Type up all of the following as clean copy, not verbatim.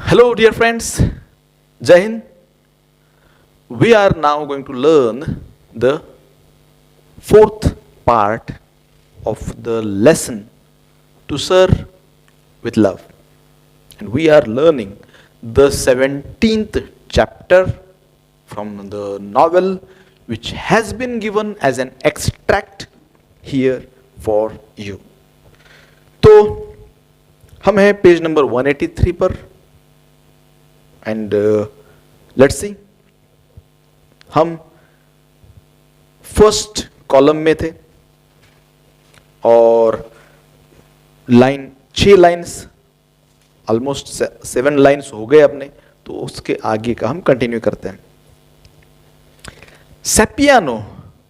Hello, dear friends. Jai Hind. We are now going to learn the fourth part of the lesson to serve with love. And we are learning the 17th chapter from the novel, which has been given as an extract here for you. तो हम हैं page number 183 पर and let's see, हम first column में थे और line 6 lines almost 7 lines हो गए अपने, तो उसके आगे का हम कंटिन्यू करते हैं. Sappiano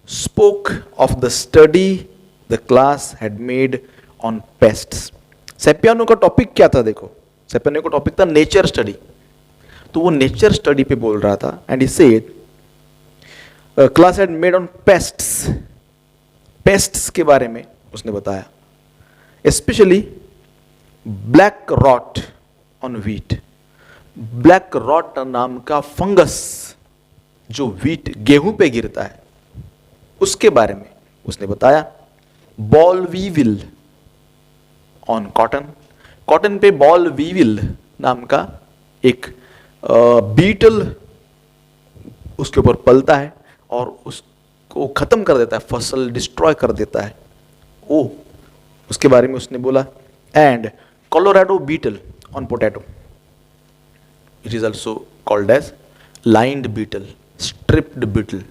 spoke of the study the class had made on pests. Sappiano का टॉपिक क्या था? देखो, Sappiano का टॉपिक था नेचर स्टडी. तो वो नेचर स्टडी पे बोल रहा था and he said class had made on pests. Pests के बारे में उसने बताया, specially black rot on wheat. Black rot नाम का फंगस जो व्हीट गेहूं पे गिरता है उसके बारे में उसने बताया. Ball weevil on cotton. Cotton पे बॉल वीविल नाम का एक बीटल उसके ऊपर पलता है और उसको खत्म कर देता है, फसल डिस्ट्रॉय कर देता है. ओ उसके बारे में उसने बोला. And Colorado beetle on potato. It is also called as lined beetle, striped beetle.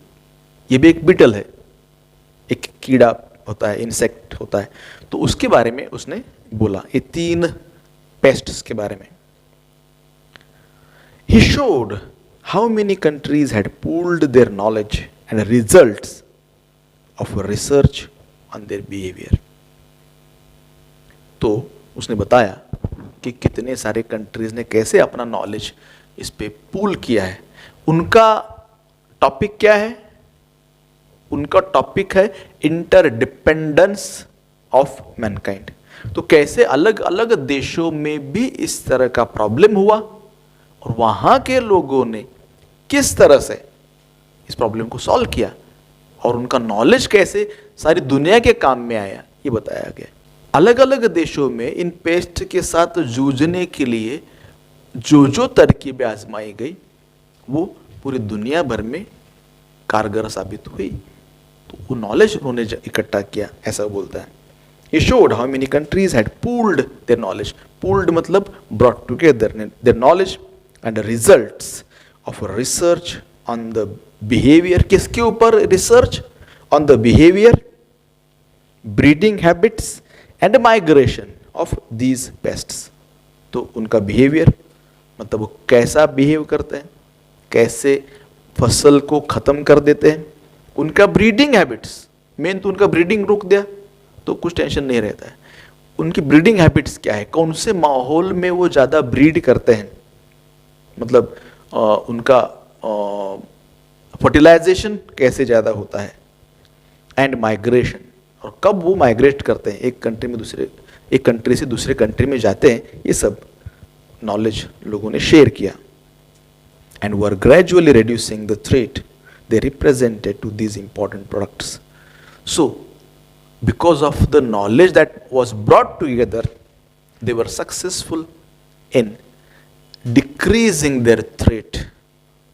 ये भी एक बीटल है, एक कीड़ा होता है, इंसेक्ट होता है. तो उसके बारे में उसने बोला, ये 3 पेस्ट्स के बारे में. He showed how many countries had pooled their knowledge and results of research on their behavior. तो उसने बताया कि कितने सारे कंट्रीज ने कैसे अपना नॉलेज इस पे पूल किया है. उनका टॉपिक क्या है? उनका टॉपिक है इंटरडिपेंडेंस ऑफ मैनकाइंड. तो कैसे अलग अलग देशों में भी इस तरह का प्रॉब्लम हुआ और वहां के लोगों ने किस तरह से इस प्रॉब्लम को सॉल्व किया और उनका नॉलेज कैसे सारी दुनिया के काम में आया, ये बताया गया. अलग अलग देशों में इन पेस्ट के साथ जूझने के लिए जो तरकीबें आजमाई गई वो पूरी दुनिया भर में कारगर साबित हुई. तो वो नॉलेज उन्होंने इकट्ठा किया, ऐसा बोलता है. He showed how many countries had pooled their knowledge. Pooled मतलब brought together their knowledge and the results of research on the behavior. किसके ऊपर research? On the behavior, breeding habits and migration of these pests. तो उनका behavior मतलब वो कैसा behave करते हैं, कैसे फसल को खत्म कर देते हैं. उनका ब्रीडिंग हैबिट्स, मेन तो उनका ब्रीडिंग रोक दिया तो कुछ टेंशन नहीं रहता है. उनकी ब्रीडिंग हैबिट्स क्या है, कौन से माहौल में वो ज़्यादा ब्रीड करते हैं, मतलब उनका फर्टिलाइजेशन कैसे ज़्यादा होता है. एंड माइग्रेशन, और कब वो माइग्रेट करते हैं, एक कंट्री से दूसरे कंट्री में जाते हैं. ये सब नॉलेज लोगों ने शेयर किया. And were gradually reducing the threat they represented to these important products. So, because of the knowledge that was brought together, they were successful in decreasing their threat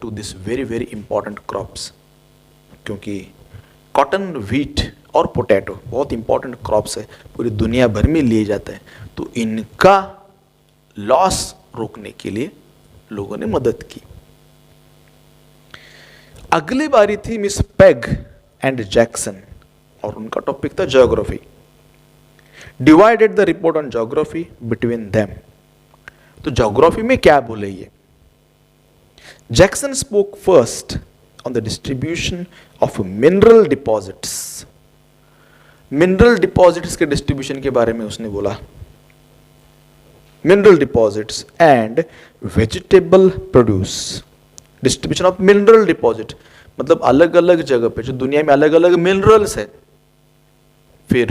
to this very very important crops. क्योंकि cotton, wheat और potato बहुत important crops है, पूरी दुनिया भर में लिए जाते हैं. तो इनका लॉस रोकने के लिए लोगों ने मदद की. अगली बारी थी मिस पेग एंड जैक्सन और उनका टॉपिक था geography. Divided the report on geography between them. तो ज्योग्राफी में क्या बोले ये? Jackson spoke first on the distribution of mineral deposits. Mineral deposits के डिस्ट्रीब्यूशन के बारे में उसने बोला. Mineral deposits and vegetable produce. Distribution of mineral deposit मतलब अलग अलग जगह पे जो दुनिया में अलग अलग मिनरल्स है, फिर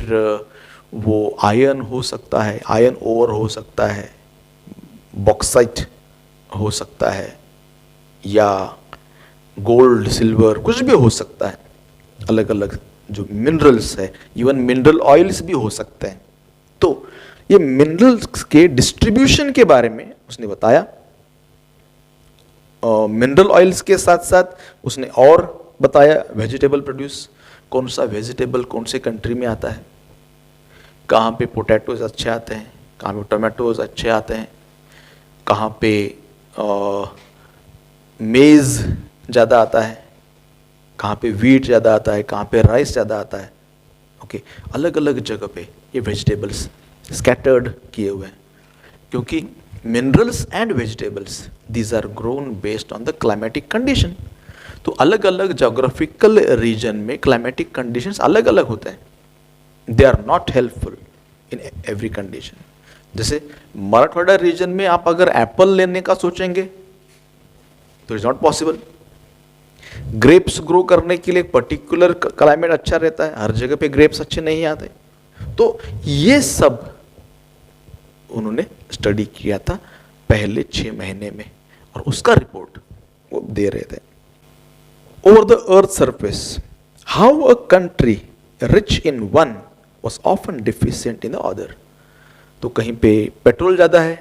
वो आयरन हो सकता है, आयरन ओर हो सकता है, बॉक्साइट हो सकता है, या गोल्ड सिल्वर कुछ भी हो सकता है, अलग अलग जो मिनरल्स है, इवन मिनरल ऑयल्स भी हो सकते हैं। तो ये मिनरल्स के डिस्ट्रीब्यूशन के बारे में उसने बताया। मिनरल ऑयल्स के साथ साथ उसने और बताया वेजिटेबल प्रोड्यूस, कौन सा वेजिटेबल कौन से कंट्री में आता है, कहाँ पे पोटैटोज अच्छे आते हैं, कहाँ पे टोमेटोज अच्छे आते हैं, कहाँ पे मेज़ ज़्यादा आता है, कहाँ पे वीट ज़्यादा आता है, कहाँ पे राइस ज़्यादा आता है। ओके, अलग अलग जगह पे ये वेजिटेबल्स स्कैटर्ड किए हुए हैं, क्योंकि minerals and vegetables these are grown based on the climatic condition. तो अलग अलग जोग्राफिकल रीजन में क्लाइमेटिक कंडीशंस अलग अलग होते हैं, they are not helpful in every condition. जैसे मराठवाड़ा रीजन में आप अगर एप्पल लेने का सोचेंगे तो it's not possible. Grapes grow करने के लिए पर्टिकुलर क्लाइमेट अच्छा रहता है, हर जगह पे ग्रेप्स अच्छे नहीं आते। तो ये सब उन्होंने स्टडी किया था पहले 6 महीने में, और उसका रिपोर्ट वो दे रहे थे। Over the earth surface, how a country rich in one was often deficient in the other। तो कहीं पे पेट्रोल ज्यादा है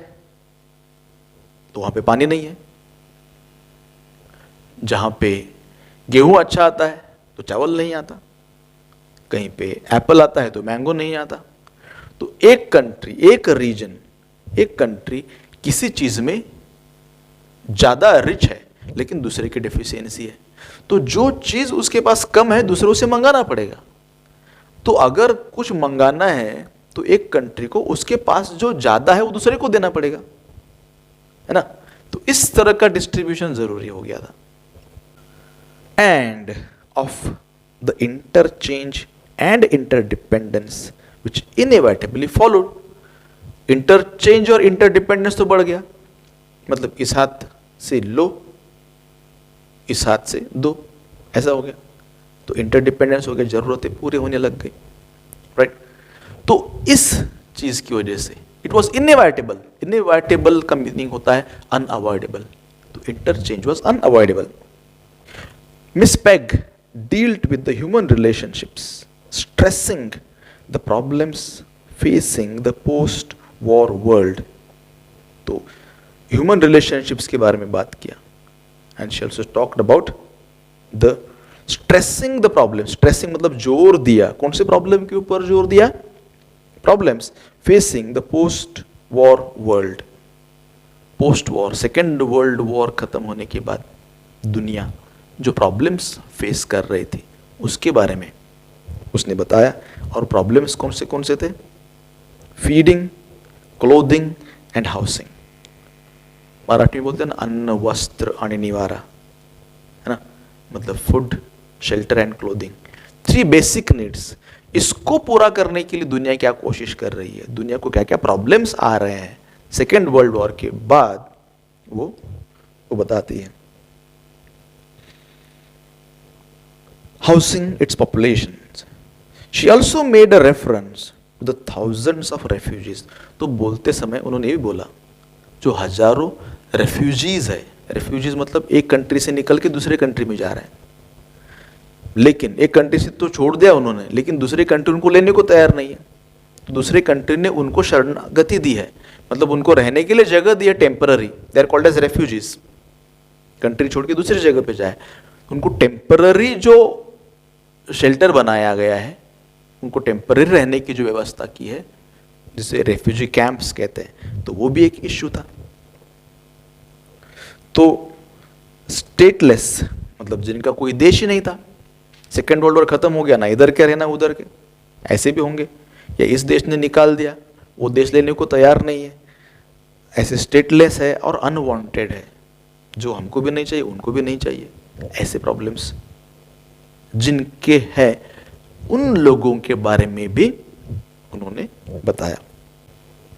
तो वहां पे पानी नहीं है, जहां पे गेहूं अच्छा आता है तो चावल नहीं आता, कहीं पे एप्पल आता है तो मैंगो नहीं आता। तो एक कंट्री, एक रीजन, एक कंट्री किसी चीज में ज्यादा रिच है लेकिन दूसरे की डेफिशिएंसी है, तो जो चीज उसके पास कम है दूसरों से मंगाना पड़ेगा। तो अगर कुछ मंगाना है तो एक कंट्री को उसके पास जो ज्यादा है वो दूसरे को देना पड़ेगा, है ना। तो इस तरह का डिस्ट्रीब्यूशन जरूरी हो गया था। And of the interchange and interdependence which inevitably followed. Interchange और इंटरडिपेंडेंस तो बढ़ गया, मतलब इस हाथ से लो, इस हाथ से दो, ऐसा हो गया। तो इंटरडिपेंडेंस हो गया, जरूरतें पूरी होने लग गई, राइट। तो इस चीज की वजह से इट वॉज इनएविटेबल। इनएविटेबल का मीनिंग होता है अनअवॉइडेबल, तो interchange was unavoidable. Miss peg dealt with the human relationships, stressing the problems facing the post war world. तो ह्यूमन रिलेशनशिप्स के बारे में बात किया, and she also talked about the stressing the problem. Stressing मतलब जोर दिया, कौन से प्रॉब्लम के ऊपर जोर दिया? Problems facing the post war world. Post war, second world war खत्म होने के बाद दुनिया जो प्रॉब्लम्स फेस कर रही थी उसके बारे में उसने बताया। और प्रॉब्लम्स कौन से थे? Feeding, clothing and housing. Marathi में बोलते हैं ना, अन्न वस्त्र आणि निवारा, है ना, मतलब food, shelter and clothing, 3 basic needs. इसको पूरा करने के लिए दुनिया क्या कोशिश कर रही है, दुनिया को क्या क्या प्रॉब्लम्स आ रहे हैं सेकेंड वर्ल्ड वॉर के बाद, वो बताती है। Housing its population. She also made a reference to the thousands of refugees. तो बोलते समय उन्होंने ये भी बोला जो हजारों रेफ्यूजीज है, रेफ्यूजीज मतलब एक कंट्री से निकल के दूसरे कंट्री में जा रहे हैं, लेकिन एक कंट्री से तो छोड़ दिया उन्होंने, लेकिन दूसरी कंट्री उनको लेने को तैयार नहीं है। तो दूसरी कंट्री ने उनको शरणागति दी है, मतलब उनको रहने के लिए जगह दी है temporary, they are called as refugees. Country छोड़ के दूसरी जगह पे जाए, उनको टेम्पररी जो शेल्टर बनाया गया है, उनको टेम्पररी रहने की जो व्यवस्था की है, जिसे रेफ्यूजी कैंप्स कहते हैं, तो वो भी एक इश्यू था। तो स्टेटलेस मतलब जिनका कोई देश ही नहीं था, सेकेंड वर्ल्ड वॉर खत्म हो गया ना, इधर के रहना उधर के, ऐसे भी होंगे, या इस देश ने निकाल दिया, वो देश लेने को तैयार नहीं है, ऐसे स्टेटलेस है और अनवांटेड है, जो हमको भी नहीं चाहिए उनको भी नहीं चाहिए, ऐसे प्रॉब्लम्स जिनके हैं, उन लोगों के बारे में भी उन्होंने बताया।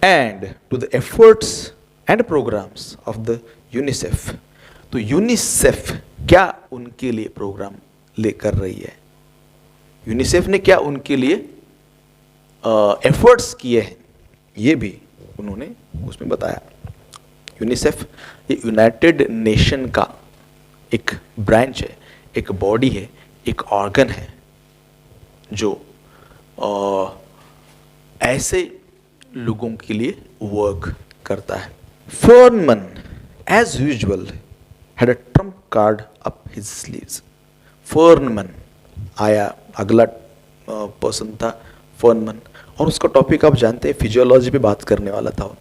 And to the efforts and programmes of the UNICEF. तो यूनिसेफ क्या उनके लिए प्रोग्राम लेकर रही है, यूनिसेफ ने क्या उनके लिए एफर्ट्स किए हैं, ये भी उन्होंने उसमें बताया। यूनिसेफ ये यूनाइटेड नेशन का एक ब्रांच है, एक बॉडी है, एक ऑर्गन है जो ऐसे लोगों के लिए वर्क करता है। Fernman as usual had a trump card up his sleeves. Fernman आया, अगला पर्सन था फर्नमन, और उसका टॉपिक आप जानते हैं फिजियोलॉजी पे बात करने वाला था।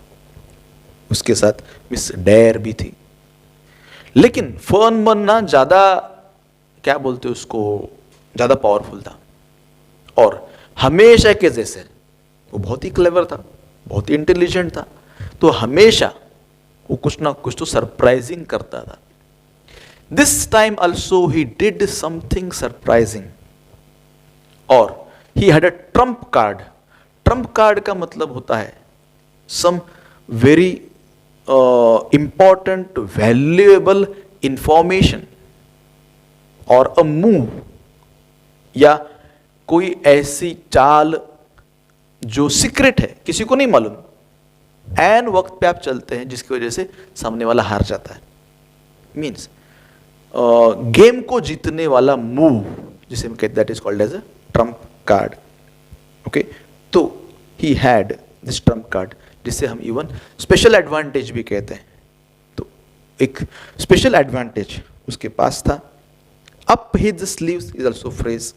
उसके साथ मिस डेयर भी थी। लेकिन फर्नमन ना ज़्यादा, क्या बोलते उसको, ज़्यादा पावरफुल था, और हमेशा के जैसे वो बहुत ही क्लेवर था, बहुत ही इंटेलिजेंट था, तो हमेशा वो कुछ ना कुछ तो सरप्राइजिंग करता था। This time also he did something surprising, और he had a trump card. Trump card का मतलब होता है some very important valuable information और अ मूव, या कोई ऐसी चाल जो सीक्रेट है, किसी को नहीं मालूम, एन वक्त पे आप चलते हैं जिसकी वजह से सामने वाला हार जाता है। मीन्स गेम को जीतने वाला मूव जिसे हम कहते हैं, that is called as a trump card. Okay, तो he had this trump card, जिसे हम इवन स्पेशल एडवांटेज भी कहते हैं। तो एक स्पेशल एडवांटेज उसके पास था। Up his sleeves is also phrase,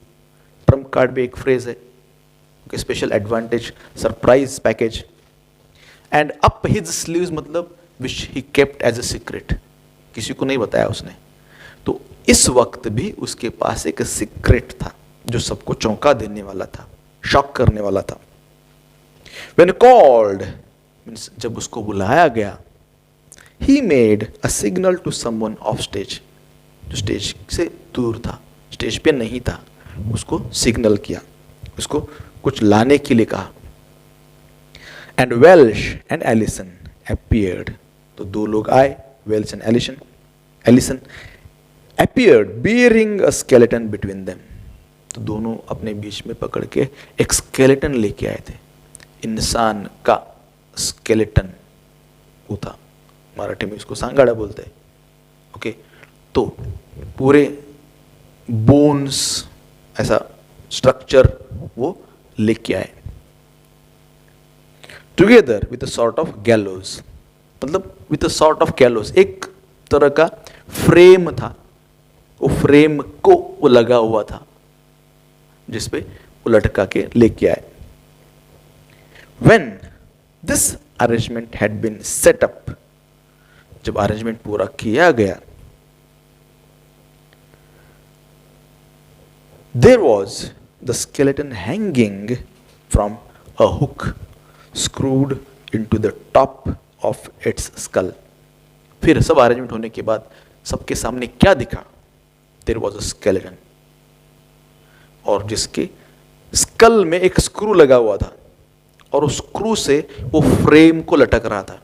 trump card भी एक फ्रेज है। Okay, special advantage, surprise package. And up his sleeves मतलब which he kept as a secret, किसी को नहीं बताया उसने। तो इस वक्त भी उसके पास एक सीक्रेट था जो सबको चौंका देने वाला था, शॉक करने वाला था। When called, मीन्स जब उसको बुलाया गया, he made a signal to someone off stage, जो स्टेज से दूर था, स्टेज पे नहीं था, उसको सिग्नल किया, उसको कुछ लाने के लिए कहा। And Welsh and Allison appeared, तो दो लोग आए, Welsh and Ellison appeared bearing a skeleton between them, तो दोनों अपने बीच में पकड़ के एक स्केलेटन लेके आए थे, इंसान का स्केलेटन वो था, मराठी में इसको सांगाड़ा बोलते हैं। ओके, तो पूरे बोन्स ऐसा स्ट्रक्चर वो लेके आए, together with a sort of gallows, मतलब with a sort of gallows, एक तरह का फ्रेम था, वो फ्रेम को वो लगा हुआ था जिसपे वो लटका के लेके आए। When this arrangement had been set up, जब अरेंजमेंट पूरा किया गया, there was the skeleton hanging from a hook screwed into the top of its skull. फिर सब अरेंजमेंट होने के बाद सबके सामने क्या दिखा? There was a skeleton, और जिसके स्कल में एक स्क्रू लगा हुआ था, और उस स्क्रू से वो फ्रेम को लटक रहा था।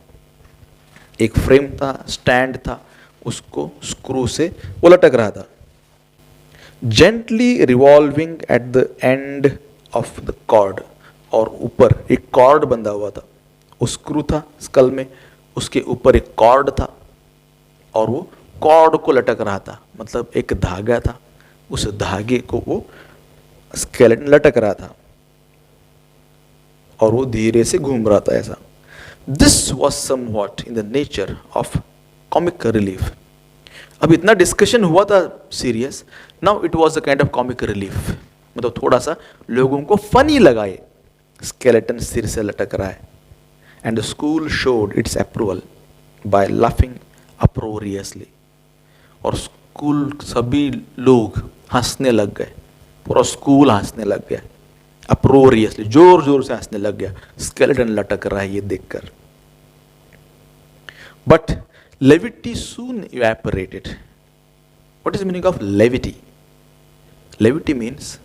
एक फ्रेम था, स्टैंड था, उसको स्क्रू से वो लटक रहा था। Gently revolving at the end of the cord, और ऊपर एक कॉर्ड बंधा हुआ था, वो स्क्रू था स्कल में, उसके ऊपर एक कॉर्ड था, और वो कॉर्ड को लटक रहा था, मतलब एक धागा था, उस धागे को वो स्केलेटन लटक रहा था, और वो धीरे से घूम रहा था ऐसा। This was somewhat in the nature of comic relief. अब इतना डिस्कशन हुआ था serious, now it was a kind of comic relief, मतलब थोड़ा सा लोगों को फनी लगा, ये स्केलेटन सिर से लटक रहा है। And the school showed its approval by laughing uproariously, और स्कूल सभी लोग हंसने लग गए, पूरा स्कूल हंसने लग गया, अप्रोरियसली जोर जोर से हंसने लग गया, स्केलेटन लटक रहा है ये देखकर। But levity soon evaporated. What is meaning of levity? Levity means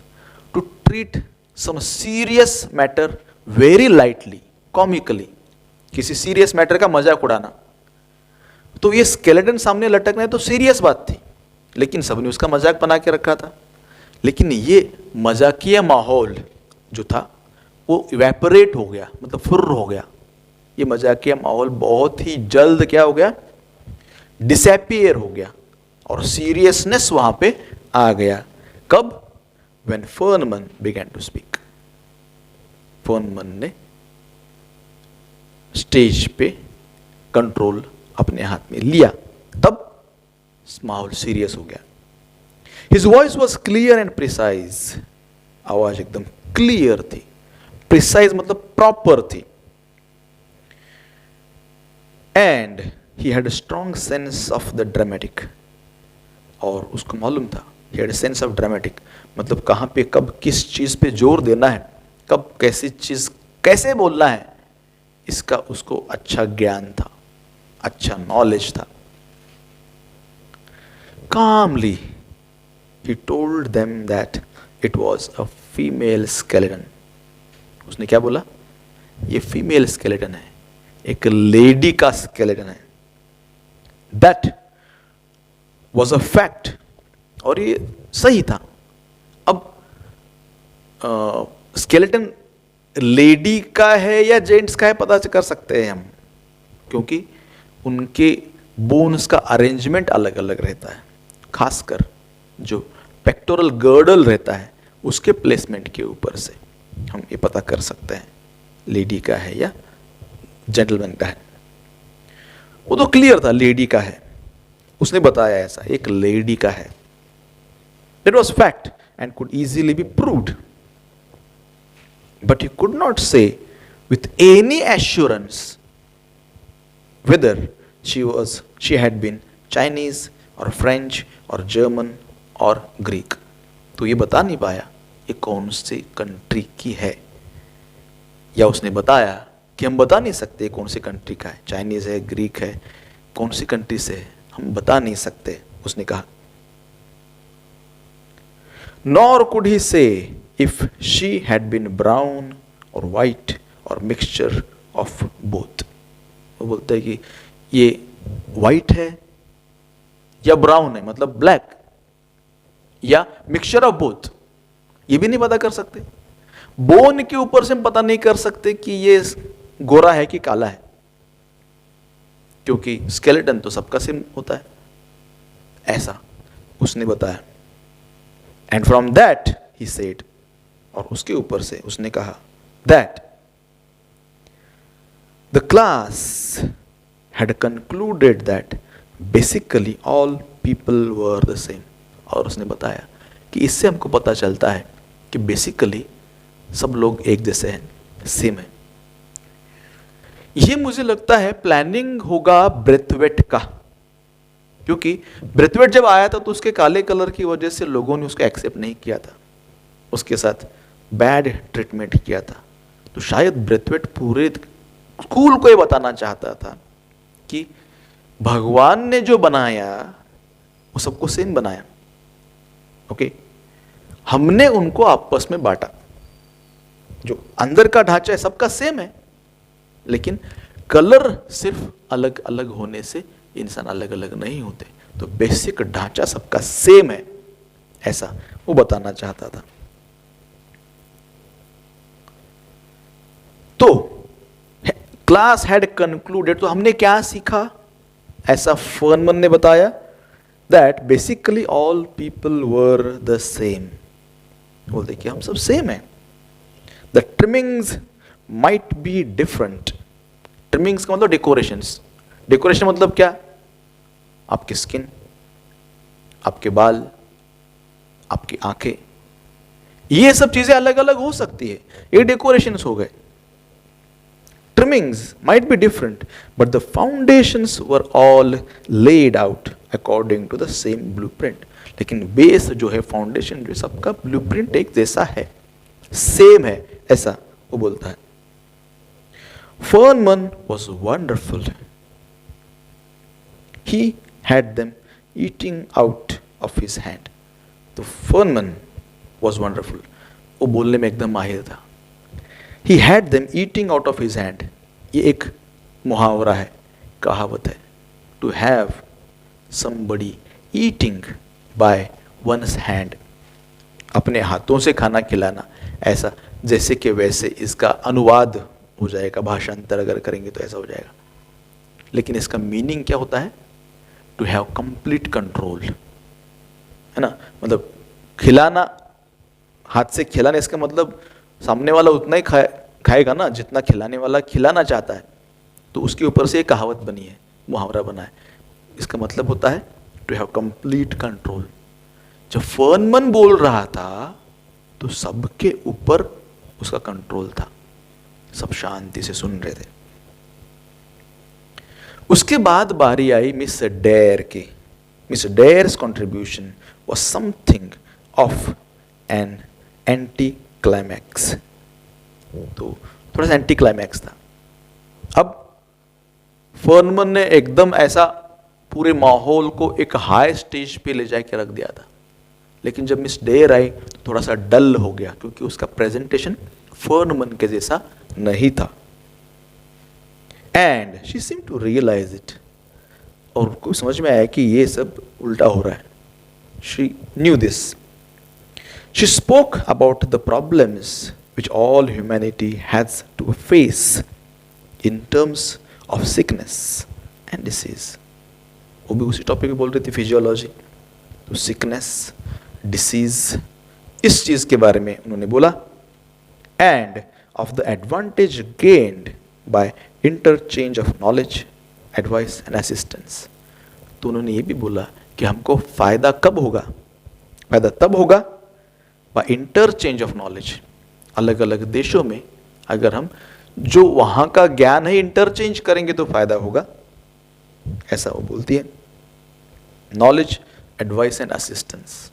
to treat some serious matter very lightly, comically, किसी सीरियस मैटर का मजाक उड़ाना। तो ये स्केलेटन सामने लटकना है तो सीरियस बात थी, लेकिन सबने उसका मजाक बना के रखा था। लेकिन ये मजाकिया माहौल जो था वो इवेपोरेट हो गया, मतलब फुर्र हो गया, ये मजाकिया माहौल बहुत ही जल्द क्या हो गया, डिसअपियर हो गया और सीरियसनेस वहां पे आ गया। कब? When Feynman began to speak. फर्नमन ने स्टेज पे कंट्रोल अपने हाथ में लिया, तब माहौल सीरियस हो गया। His voice was clear and precise. आवाज एकदम क्लियर थी, प्रिसाइज मतलब प्रॉपर थी। And he had a strong sense of the dramatic. और उसको मालूम था, he had a sense of dramatic, मतलब कहां पे कब किस चीज पे जोर देना है, कब कैसी चीज कैसे बोलना है, इसका उसको अच्छा ज्ञान था, अच्छा नॉलेज था। Calmly he told them that it was a female skeleton. उसने क्या बोला? ये फीमेल स्केलेटन है, एक लेडी का स्केलेटन है। That was a fact. और ये सही था। अब स्केलेटन लेडी का है या जेंट्स का है पता कर सकते हैं हम, क्योंकि उनके बोन्स का अरेंजमेंट अलग अलग रहता है, खासकर जो पेक्टोरल गर्डल रहता है उसके प्लेसमेंट के ऊपर से हम ये पता कर सकते हैं लेडी का है या जेंटलमैन का है। वो तो क्लियर था लेडी का है, उसने बताया ऐसा एक लेडी का है। That was fact and could easily be proved. But he could not say with any assurance whether she had been Chinese or French or German or Greek. तो ये बता नहीं पाया ये कौन सी कंट्री की है, या उसने बताया कि हम बता नहीं सकते कौन सी कंट्री का है, चाइनीज है, ग्रीक है, कौन सी कंट्री से है हम बता नहीं सकते, उसने कहा। Nor could he say if she had been brown or white or mixture of both. वो बोलता है कि ये white है या brown है, मतलब black, या mixture of both, ये भी नहीं पता कर सकते। बोन के ऊपर से हम पता नहीं कर सकते कि ये गोरा है कि काला है, क्योंकि स्केलेटन तो सबका सेम होता है, ऐसा उसने बताया। And from that he said, और उसके ऊपर से उसने कहा that the class had concluded that basically all people were the same. और उसने बताया कि इससे हमको पता चलता है कि बेसिकली सब लोग एक जैसे हैं, सेम है। ये मुझे लगता है प्लानिंग होगा ब्रेथवेट का, क्योंकि ब्रेथवेट जब आया था तो उसके काले कलर की वजह से लोगों ने उसको एक्सेप्ट नहीं किया था, उसके साथ बैड ट्रीटमेंट किया था। तो शायद ब्रेथवेट पूरे स्कूल को ये बताना चाहता था कि भगवान ने जो बनाया वो सबको सेम बनाया, ओके, हमने उनको आपस में बांटा, जो अंदर का ढांचा है सबका सेम है, लेकिन कलर सिर्फ अलग अलग होने से इंसान अलग अलग नहीं होते, तो बेसिक ढांचा सबका सेम है, ऐसा वो बताना चाहता था। तो क्लास हैड कंक्लूडेड, तो हमने क्या सीखा, ऐसा फर्नमन ने बताया, that basically all people were the same. बोल देखिए हम सब सेम है। The trimmings might be different. Trimmings का मतलब डेकोरेशंस। डेकोरेशन मतलब क्या, आपकी स्किन, आपके बाल, आपकी आंखें, ये सब चीजें अलग अलग हो सकती है, ये डेकोरेशंस हो गए। Trimmings might be different but the foundations were all laid out according to the same blueprint. लेकिन बेस जो है, फाउंडेशन जो सबका ब्लूप्रिंट एक जैसा है, सेम है, ऐसा वो बोलता है। Feynman was wonderful. He had them eating out of his hand. तो Feynman was wonderful. वो बोलने में एकदम माहिर था। He had them eating out of his hand. ये एक मुहावरा है, कहावत है, to have somebody eating by one's hand. अपने हाथों से खाना खिलाना, ऐसा जैसे कि वैसे इसका अनुवाद हो जाएगा, भाषांतर अगर करेंगे तो ऐसा हो जाएगा। लेकिन इसका मीनिंग क्या होता है? टू हैव कंप्लीट कंट्रोल, है ना। मतलब खिलाना, हाथ से खिलाना, इसका मतलब सामने वाला उतना ही खाएगा ना जितना खिलाने वाला खिलाना चाहता है। तो उसके ऊपर से एक कहावत बनी है, मुहावरा बना है। इसका मतलब होता है टू हैव कंप्लीट कंट्रोल। जब फर्नमन बोल रहा था तो सबके ऊपर उसका कंट्रोल था, सब शांति से सुन रहे थे। उसके बाद बारी आई मिस डेयर की। Miss dares contribution was something of an anti climax. तो थोड़ा सा एंटी क्लाइमैक्स था। अब फर्नमन ने एकदम ऐसा पूरे माहौल को एक हाई स्टेज पे ले जाके रख दिया था, लेकिन जब मिस डेयर आई तो थोड़ा सा डल हो गया, क्योंकि उसका प्रेजेंटेशन फर्नमन के जैसा नहीं था। And she seem to realise it, और उनको समझ में आया कि ये सब उल्टा हो रहा है। She knew this. She spoke about the problems which all humanity has to face in terms of sickness and disease. वो भी उसी टॉपिक पे बोल रही थी, फिजियोलॉजी। तो सिकनेस, डिसीज, इस चीज के बारे में उन्होंने बोला। And of the advantage gained by interchange of knowledge, advice and assistance. तो उन्होंने ये भी बोला कि हमको फायदा कब होगा? फायदा तब होगा बाय इंटरचेंज ऑफ नॉलेज। अलग अलग देशों में अगर हम जो वहां का ज्ञान है इंटरचेंज करेंगे तो फायदा होगा, ऐसा वो बोलती है। नॉलेज, एडवाइस एंड असिस्टेंस,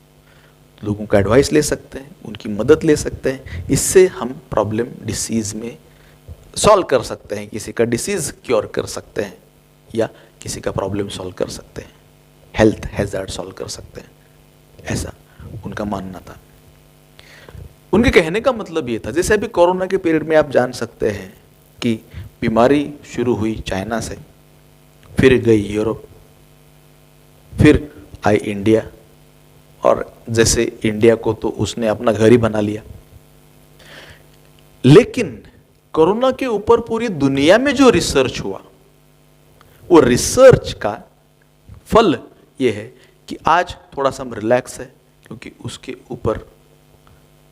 लोगों का एडवाइस ले सकते हैं, उनकी मदद ले सकते हैं, इससे हम प्रॉब्लम डिसीज में सॉल्व कर सकते हैं, किसी का डिसीज क्योर कर सकते हैं या किसी का प्रॉब्लम सॉल्व कर सकते हैं, हेल्थ हैजार्ड सॉल्व कर सकते हैं, ऐसा उनका मानना था। उनके कहने का मतलब ये था, जैसे अभी कोरोना के पीरियड में आप जान सकते हैं कि बीमारी शुरू हुई चाइना से, फिर गई यूरोप, फिर आई इंडिया, और जैसे इंडिया को तो उसने अपना घर ही बना लिया। लेकिन कोरोना के ऊपर पूरी दुनिया में जो रिसर्च हुआ, वो रिसर्च का फल ये है कि आज थोड़ा सा हम रिलैक्स है, क्योंकि उसके ऊपर,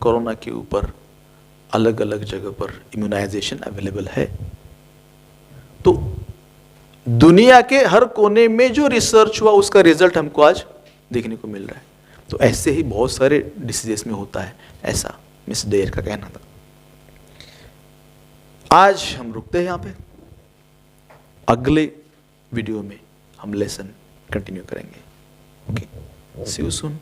कोरोना के ऊपर अलग अलग जगह पर इम्यूनाइजेशन अवेलेबल है। तो दुनिया के हर कोने में जो रिसर्च हुआ उसका रिजल्ट हमको आज देखने को मिल रहा है। तो ऐसे ही बहुत सारे डिसीजेस में होता है, ऐसा मिस डेयर का कहना था। आज हम रुकते हैं यहाँ पे, अगले वीडियो में हम लेसन कंटिन्यू करेंगे। Okay, see you soon.